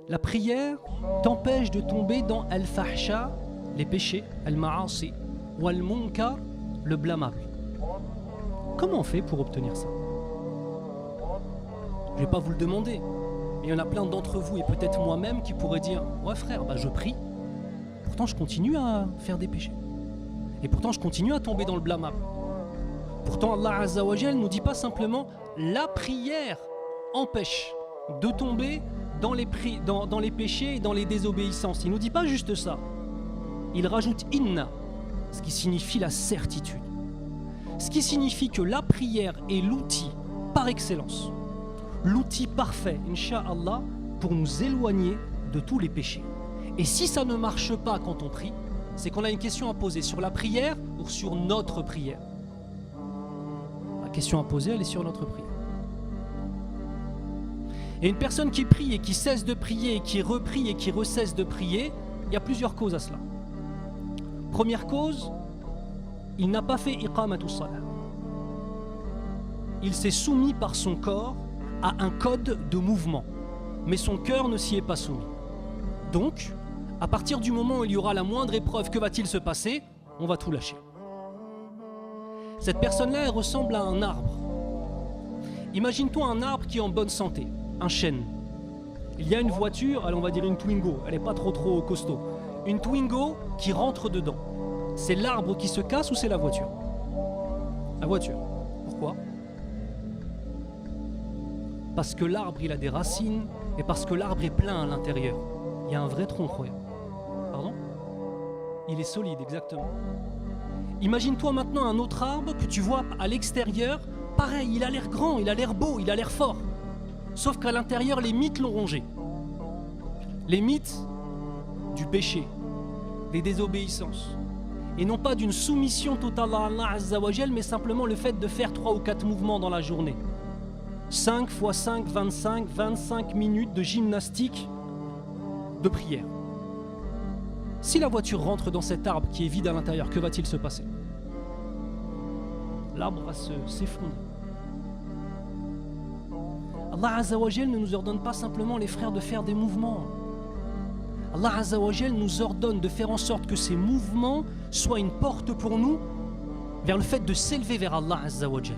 La prière t'empêche de tomber dans al-fahsha, les péchés, al-ma'asi, ou al-munkar, le blâmable. Comment on fait pour obtenir ça? Je ne vais pas vous le demander, mais il y en a plein d'entre vous, et peut-être moi-même, qui pourraient dire « Ouais frère, je prie, pourtant je continue à faire des péchés. Et pourtant je continue à tomber dans le blâmable. Pourtant Allah Azza wa Jal ne nous dit pas simplement « La prière empêche de tomber dans les péchés et dans les désobéissances. » Il ne nous dit pas juste ça. Il rajoute « Inna », ce qui signifie la certitude. Ce qui signifie que la prière est l'outil par excellence, l'outil parfait, Inch'Allah, pour nous éloigner de tous les péchés. Et si ça ne marche pas quand on prie, c'est qu'on a une question à poser sur la prière ou sur notre prière. La question à poser, elle est sur notre prière. Et une personne qui prie et qui cesse de prier, et qui reprie et qui recesse de prier, il y a plusieurs causes à cela. Première cause, il n'a pas fait iqamatus salah. Il s'est soumis par son corps à un code de mouvement, mais son cœur ne s'y est pas soumis. Donc, à partir du moment où il y aura la moindre épreuve, que va-t-il se passer? On va tout lâcher. Cette personne-là, elle ressemble à un arbre. Imagine-toi un arbre qui est en bonne santé, un chêne. Il y a une voiture, allez, on va dire une Twingo, elle n'est pas trop costaud. Une Twingo qui rentre dedans. C'est l'arbre qui se casse ou c'est la voiture? La voiture. Pourquoi? Parce que l'arbre, il a des racines et parce que l'arbre est plein à l'intérieur. Il y a un vrai tronc, croyant. Pardon? Il est solide, exactement. Imagine-toi maintenant un autre arbre que tu vois à l'extérieur. Pareil, il a l'air grand, il a l'air beau, il a l'air fort. Sauf qu'à l'intérieur, les mythes l'ont rongé. Les mythes du péché, des désobéissances. Et non pas d'une soumission totale à Allah Azza wa Jal, mais simplement le fait de faire 3 ou 4 mouvements dans la journée. 5 x 5, 25 minutes de gymnastique de prière. Si la voiture rentre dans cet arbre qui est vide à l'intérieur, que va-t-il se passer? L'arbre va s'effondrer. Allah Azza wa Jal ne nous ordonne pas simplement, les frères, de faire des mouvements. Allah Azza wa Jal nous ordonne de faire en sorte que ces mouvements soient une porte pour nous vers le fait de s'élever vers Allah Azza wa Jal.